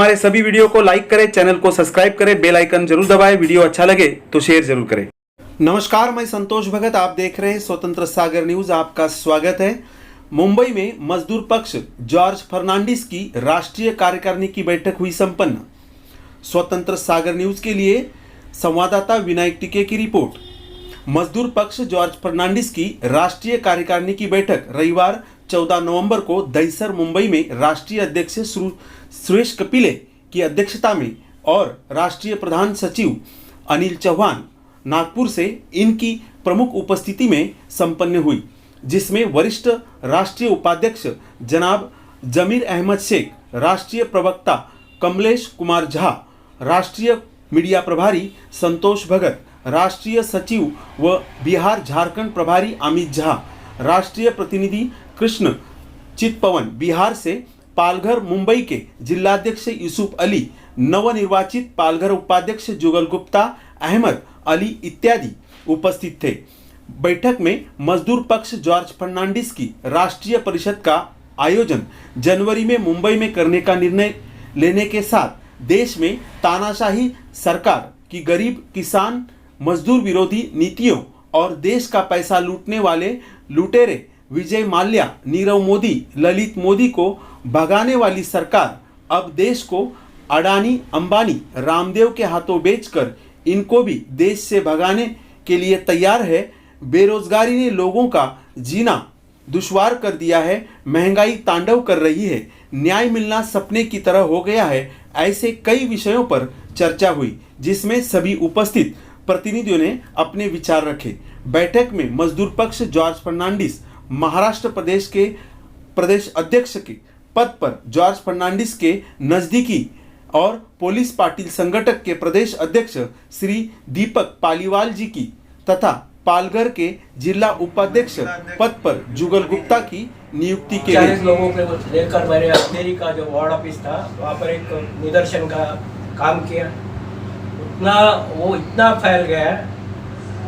हमारे सभी वीडियो को लाइक करें, चैनल को सब्सक्राइब करें, बेल आइकन जरूर दबाएं। वीडियो अच्छा लगे तो शेयर जरूर करें। नमस्कार, मैं संतोष भगत, आप देख रहे हैं स्वतंत्र सागर न्यूज। आपका स्वागत है। मुंबई में मजदूर पक्ष जॉर्ज फर्नांडिस की राष्ट्रीय कार्यकारिणी की बैठक हुई संपन्न। स्वतंत्र सागर न्यूज के लिए संवाददाता विनायक टिके की रिपोर्ट। मजदूर पक्ष जॉर्ज फर्नांडिस की राष्ट्रीय कार्यकारिणी की बैठक रविवार 14 नवंबर को दहिसर मुंबई में राष्ट्रीय अध्यक्ष सुरेश कपिले की अध्यक्षता में और राष्ट्रीय प्रधान सचिव अनिल चौहान नागपुर से इनकी प्रमुख उपस्थिति में संपन्न हुई, जिसमें वरिष्ठ राष्ट्रीय उपाध्यक्ष जनाब जमीर अहमद शेख, राष्ट्रीय प्रवक्ता कमलेश कुमार झा, राष्ट्रीय मीडिया प्रभारी संतोष भगत, राष्ट्रीय सचिव व बिहार झारखंड प्रभारी अमित झा, राष्ट्रीय प्रतिनिधि कृष्ण चितपवन बिहार से, पालघर मुंबई के जिलाध्यक्ष यूसुफ अली, नवनिर्वाचित पालघर उपाध्यक्ष जुगल गुप्ता, अहमद अली इत्यादि उपस्थित थे। बैठक में मजदूर पक्ष जॉर्ज फर्नांडिस की राष्ट्रीय परिषद का आयोजन जनवरी में मुंबई में करने का निर्णय लेने के साथ देश में तानाशाही सरकार की गरीब, किसान, मजदूर विरोधी नीतियों और देश का पैसा लूटने वाले लुटेरे विजय माल्या, नीरव मोदी, ललित मोदी को भगाने वाली सरकार अब देश को अडानी, अंबानी, रामदेव के हाथों बेचकर इनको भी देश से भगाने के लिए तैयार है। बेरोजगारी ने लोगों का जीना दुश्वार कर दिया है, महंगाई तांडव कर रही है, न्याय मिलना सपने की तरह हो गया है। ऐसे कई विषयों पर चर्चा हुई, जिसमें सभी उपस्थित प्रतिनिधियों ने अपने विचार रखे। बैठक में मजदूर पक्ष जॉर्ज फर्नांडिस महाराष्ट्र प्रदेश के प्रदेश अध्यक्ष के पद पर जॉर्ज फर्नांडिस के नजदीकी और पुलिस पाटिल संगठक के प्रदेश अध्यक्ष श्री दीपक पालीवाल जी की तथा पालघर के जिला उपाध्यक्ष पद पर जुगल गुप्ता की नियुक्ति के 40 लोगों को लेकर मेरे अंधेरी का जो वार्ड ऑफिस था वहाँ पर एक निदर्शन का काम किया। वो इतना फैल गया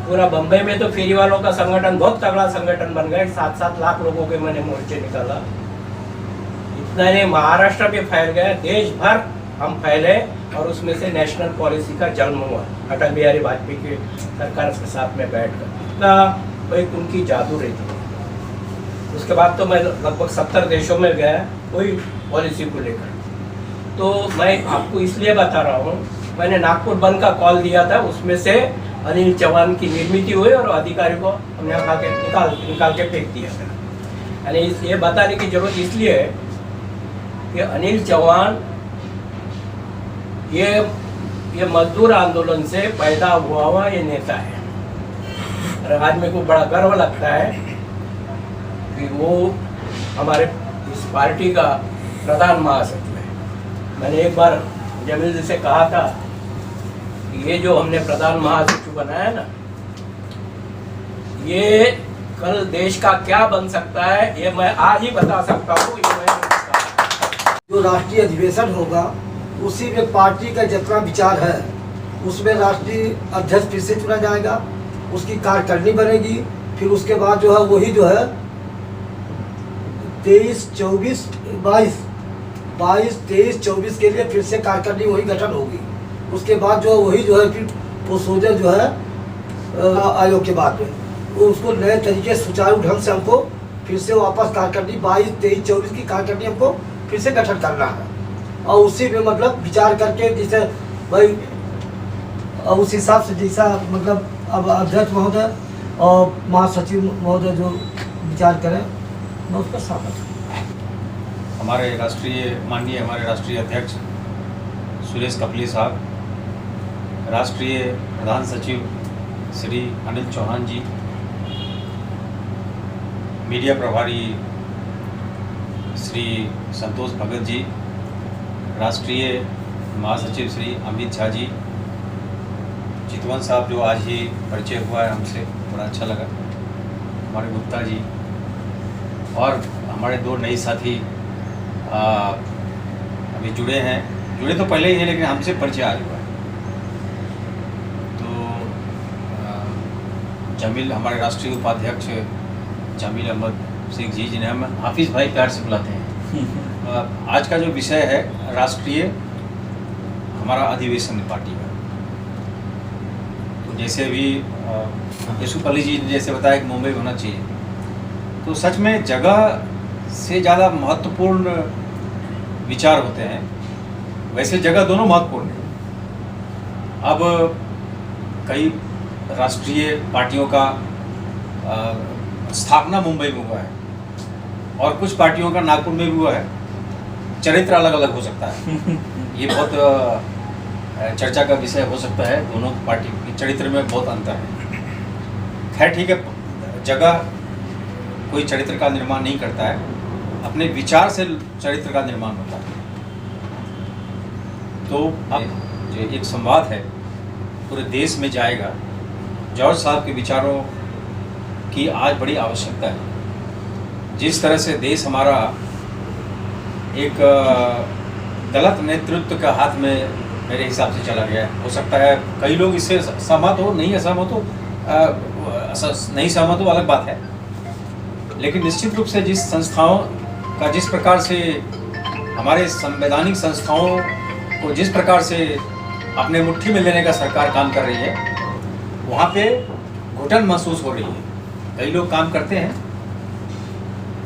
पूरा बम्बई में, तो फेरी वालों का संगठन बहुत तगड़ा संगठन बन गया। 7-7 लाख लोगों के मैंने मोर्चे निकाला। इतना नहीं, महाराष्ट्र में फैल गया, देश भर हम फैले और उसमें से नेशनल पॉलिसी का जन्म हुआ अटल बिहारी वाजपेयी की सरकार के साथ में बैठकर। इतना एक उनकी जादू रही थी। उसके बाद तो मैं लगभग 70 देशों में गया कोई पॉलिसी को लेकर। तो मैं आपको इसलिए बता रहा हूँ, मैंने नागपुर बंद का कॉल दिया था, उसमें से अनिल चौहान की निर्मित हुई और अधिकारी को हमने उठा के निकाल के फेंक दिया। यानी ये बताने की जरूरत इसलिए है कि अनिल चौहान ये मजदूर आंदोलन से पैदा हुआ ये नेता है। और आज मेरे को बड़ा गर्व लगता है कि वो हमारे इस पार्टी का प्रधान महासचिव है। मैंने एक बार जमील जी से कहा था कि ये जो हमने प्रधान महासचिव बनाया ना, ये कल देश का क्या बन सकता है ये मैं आज ही बता सकता हूँ। जो राष्ट्रीय अधिवेशन होगा उसी में पार्टी का जितना विचार है उसमें राष्ट्रीय अध्यक्ष फिर से चुना जाएगा, उसकी कार्यकारिणी बनेगी। फिर उसके बाद जो है वही जो है 23, 24, 23, 24 के लिए फिर से कार्यकारिणी वही गठन होगी। उसके बाद जो वही जो है फिर प्रोसीजर जो है आयोग के बाद में वो उसको नए तरीके सुचारू ढंग से हमको फिर से वापस कार्यकारिणी 22, 23, 24 की कार्यकारिणी हमको फिर से गठन करना है। और उसी में मतलब विचार करके जैसे भाई उस हिसाब से जैसा मतलब अब अध्यक्ष महोदय और महासचिव महोदय जो विचार करें मैं उसका स्वागत हूँ। हमारे राष्ट्रीय अध्यक्ष सुरेश कपिले साहब, राष्ट्रीय प्रधान सचिव श्री अनिल चौहान जी, मीडिया प्रभारी श्री संतोष भगत जी, राष्ट्रीय महासचिव श्री अमित झा जी, चितवन साहब जो आज ही परिचय हुआ है हमसे, बड़ा अच्छा लगा, हमारे गुप्ता जी और हमारे 2 नए साथी अभी जुड़े तो पहले ही हैं लेकिन हमसे परिचय आज हुआ है। तो जमील, हमारे राष्ट्रीय उपाध्यक्ष जमील अहमद शेख जिन्हें हम हाफिज़ भाई प्यार से बुलाते हैं। आज का जो विषय है राष्ट्रीय हमारा अधिवेशन है पार्टी का। तो जैसे अभी यशुपल्ली जी ने जैसे बताया कि मुंबई होना चाहिए, तो सच में जगह से ज़्यादा महत्वपूर्ण विचार होते हैं। वैसे जगह दोनों महत्वपूर्ण हैं। अब कई राष्ट्रीय पार्टियों का स्थापना मुंबई में हुआ है और कुछ पार्टियों का नागपुर में भी हुआ है। चरित्र अलग अलग हो सकता है, ये बहुत चर्चा का विषय हो सकता है। दोनों पार्टी के चरित्र में बहुत अंतर है। खैर ठीक है, जगह कोई चरित्र का निर्माण नहीं करता है, अपने विचार से चरित्र का निर्माण होता है। तो अब जो एक संवाद है पूरे देश में जाएगा। जॉर्ज साहब के विचारों की आज बड़ी आवश्यकता है। जिस तरह से देश हमारा एक गलत नेतृत्व के हाथ में मेरे हिसाब से चला गया है। हो सकता है कई लोग इससे सहमत हो, नहीं असहमत हो, नहीं सहमत हो, अलग बात है। लेकिन निश्चित रूप से जिस संस्थाओं का जिस प्रकार से हमारे संवैधानिक संस्थाओं को जिस प्रकार से अपने मुट्ठी में लेने का सरकार काम कर रही है, वहाँ पे घुटन महसूस हो रही है। कई लोग काम करते हैं।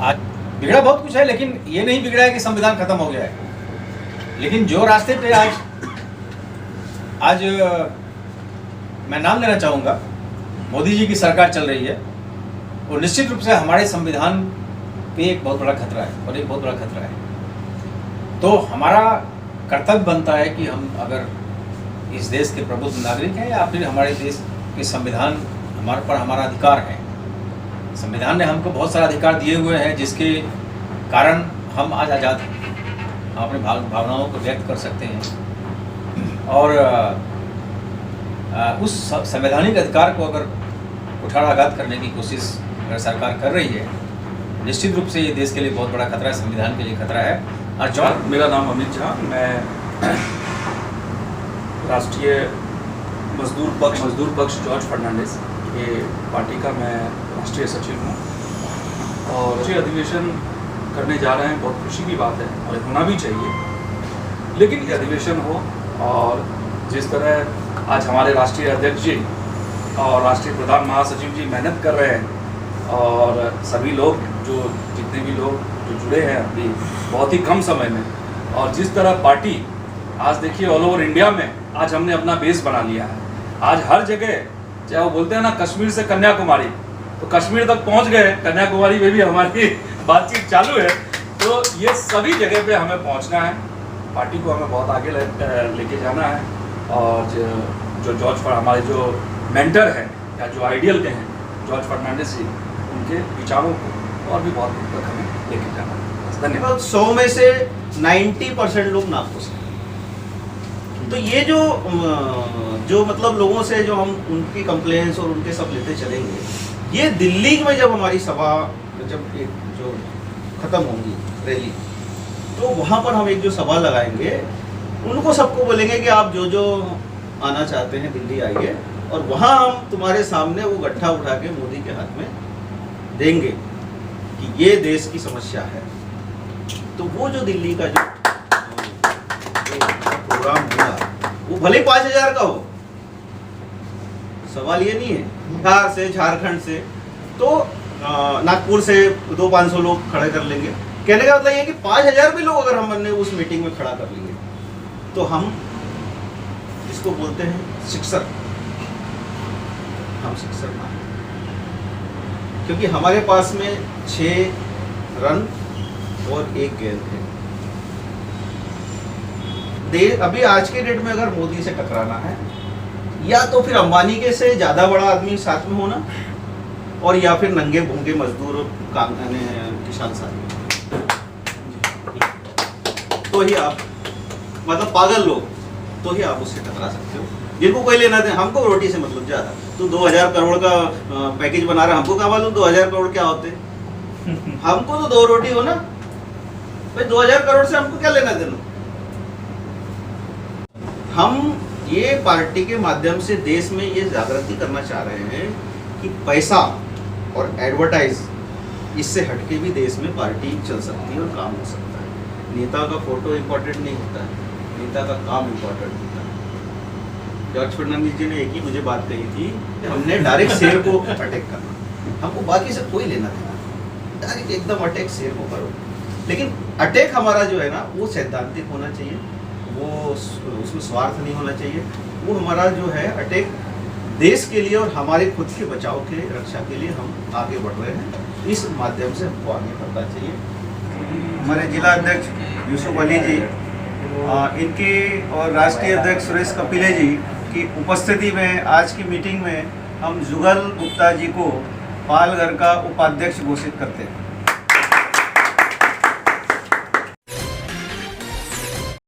आज बिगड़ा बहुत कुछ है, लेकिन ये नहीं बिगड़ा है कि संविधान खत्म हो गया है। लेकिन जो रास्ते पे आज मैं नाम लेना चाहूँगा, मोदी जी की सरकार चल रही है, वो निश्चित रूप से हमारे संविधान पे एक बहुत बड़ा खतरा है और एक बहुत बड़ा खतरा है। तो हमारा कर्तव्य बनता है कि हम अगर इस देश के प्रबुद्ध नागरिक हैं या फिर हमारे देश के संविधान हमारे पर हमारा अधिकार है। संविधान ने हमको बहुत सारा अधिकार दिए हुए हैं, जिसके कारण हम आज आज़ाद हैं। हम अपनी भावनाओं को व्यक्त कर सकते हैं और उस संवैधानिक अधिकार को अगर कुठाराघात करने की कोशिश अगर सरकार कर रही है, निश्चित रूप से ये देश के लिए बहुत बड़ा खतरा है, संविधान के लिए खतरा है। और मेरा नाम अमित झा, मैं राष्ट्रीय मजदूर पक्ष जॉर्ज फर्नांडिस के पार्टी का मैं राष्ट्रीय सचिव हूँ और राष्ट्रीय अधिवेशन करने जा रहे हैं। बहुत खुशी की बात है और होना भी चाहिए। लेकिन ये अधिवेशन हो और जिस तरह आज हमारे राष्ट्रीय अध्यक्ष जी और राष्ट्रीय प्रधान महासचिव जी मेहनत कर रहे हैं और सभी लोग जितने भी लोग जो जुड़े हैं अभी बहुत ही कम समय में, और जिस तरह पार्टी आज देखिए ऑल ओवर इंडिया में आज हमने अपना बेस बना लिया है। आज हर जगह, चाहे वो बोलते हैं ना कश्मीर से कन्याकुमारी, तो कश्मीर तक पहुंच गए, कन्याकुमारी में भी हमारी बातचीत चालू है। तो ये सभी जगह पे हमें पहुंचना है, पार्टी को हमें बहुत आगे लेके जाना है। और जो हमारे जो मेंटर हैं या जो आइडियल के हैं जॉर्ज फर्नांडिस जी, उनके विचारों को और भी बहुत दूर तक हमें लेके जाना है। धन्यवाद। 100 में से 90% लोग नाखुश हैं। तो ये जो मतलब लोगों से जो हम उनकी कंप्लेंट्स और उनके सब लेते चलेंगे, ये दिल्ली में जब हमारी सभा जब जो खत्म होंगी रैली, तो वहाँ पर हम एक जो सभा लगाएंगे, उनको सबको बोलेंगे कि आप जो आना चाहते हैं दिल्ली आइए, और वहाँ हम तुम्हारे सामने वो गट्ठा उठा के मोदी के हाथ में देंगे कि ये देश की समस्या है। तो वो जो दिल्ली का जो प्रोग्राम हुआ, वो भले 5000 का हो, सवाल ये नहीं है बिहार से, झारखंड से, तो नागपुर से 200-500 लोग खड़े कर लेंगे। कहने का मतलब ये कि 5000 भी लोग अगर हमने उस मीटिंग में खड़ा कर लिए, तो हम जिसको बोलते हैं शिक्षक, हम शिक्षक ना, क्योंकि हमारे पास में 6 रन और 1 गेंद है। अभी आज के डेट में अगर मोदी से टकराना है, या तो फिर अंबानी के से ज्यादा बड़ा आदमी साथ में होना, और या फिर नंगे भूंगे मजदूर काम किसान साथी, तो ही आप मतलब पागल लोग, तो ही आप उससे टकरा सकते हो। जिनको कोई लेना दे, हमको रोटी से मतलब ज्यादा, तो 2000 करोड़ का पैकेज बना रहा है, हमको क्या मालूम 2000 करोड़ क्या होते हैं। हमको तो 2 रोटी हो ना भाई, 2000 करोड़ से हमको क्या लेना देना। हम ये पार्टी के माध्यम से देश में ये जागृति करना चाह रहे हैं कि पैसा और एडवर्टाइज, इससे हटके भी देश में पार्टी चल सकती है और काम हो सकता है। नेता का फोटो इम्पोर्टेंट नहीं होता है, नेता का काम इम्पोर्टेंट है। जॉर्ज फर्नांडिस जी ने एक ही मुझे बात कही थी कि हमने डायरेक्ट शेर को अटैक करना, हमको बाकी से कोई लेना देना, डायरेक्ट एकदम अटैक शेर को करो। लेकिन अटैक हमारा जो है ना वो सैद्धांतिक होना चाहिए, वो उसमें स्वार्थ नहीं होना चाहिए। वो हमारा जो है अटैक देश के लिए और हमारे खुद के बचाव के रक्षा के लिए हम आगे बढ़ रहे हैं, इस माध्यम से हमको आगे बढ़ना चाहिए। हमारे जिला अध्यक्ष यूसुफ अली जी, इनकी और राष्ट्रीय अध्यक्ष सुरेश कपिले जी की उपस्थिति में आज की मीटिंग में हम जुगल गुप्ता जी को पालघर का उपाध्यक्ष घोषित करते हैं।